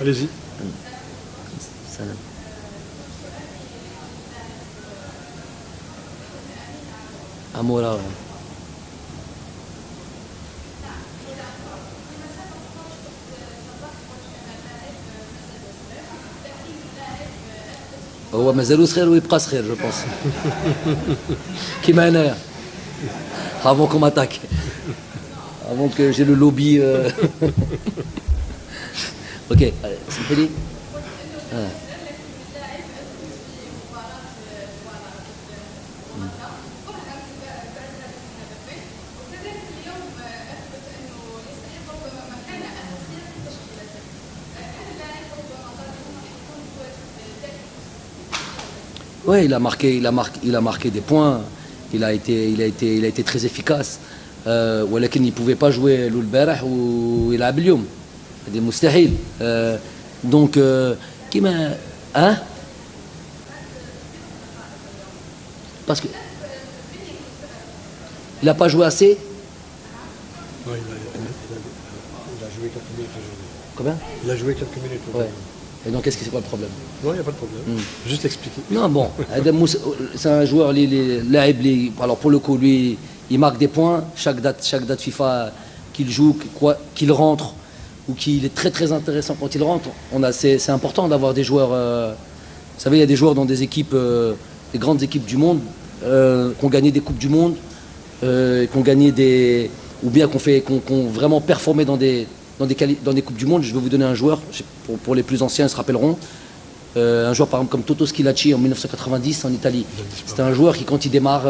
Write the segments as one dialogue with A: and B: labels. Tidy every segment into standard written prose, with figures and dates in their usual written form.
A: Allez-y.
B: Salam. Amora. هو مازالو صغير ويبقى صغير جو بونس كيما انايا avant qu'on m'attaque avant que j'ai le lobby ok سمح لي Ouais, il a marqué des points. Il a été très efficace. ولكن il pouvait pas jouer l'ulbaraح ويلعب اليوم. هذا مستحيل. Donc كيما hein parce que il a pas joué assez.
A: Ouais, il a joué quelques minutes aujourd'hui.
B: Combien?
A: Il a joué quelques minutes aujourd'hui.
B: Ouais. Et donc c'est quoi le problème?
A: Non, il n'y a pas de problème. Juste expliquer.
B: Non, bon, c'est un joueur, alors pour le coup, lui, il marque des points, chaque date FIFA qu'il joue, qu'il rentre, ou qu'il est très très intéressant quand il rentre. C'est important d'avoir des joueurs, vous savez, il y a des joueurs dans des équipes, des grandes équipes du monde, qui ont gagné des Coupes du Monde, qui ont gagné ou bien qui ont vraiment performé dans des Coupes du Monde. Je vais vous donner un joueur, pour les plus anciens, ils se rappelleront. Un joueur par exemple comme Toto Schillaci en 1990 en Italie. C'était un joueur qui quand il démarre,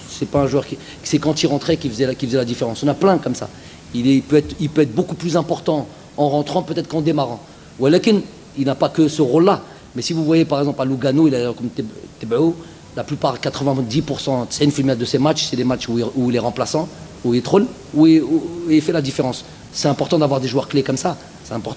B: c'est pas un joueur c'est quand il rentrait qui faisait la différence. On a plein comme ça. Il peut être beaucoup plus important en rentrant peut-être qu'en démarrant. Walakin, il n'a pas que ce rôle-là. Mais si vous voyez par exemple à Lugano, il a comme Tebao, la plupart, 90%, 90% de ses matchs, c'est des matchs où il est remplaçant, où il trône, où il fait la différence. C'est important d'avoir des joueurs clés comme ça. C'est important.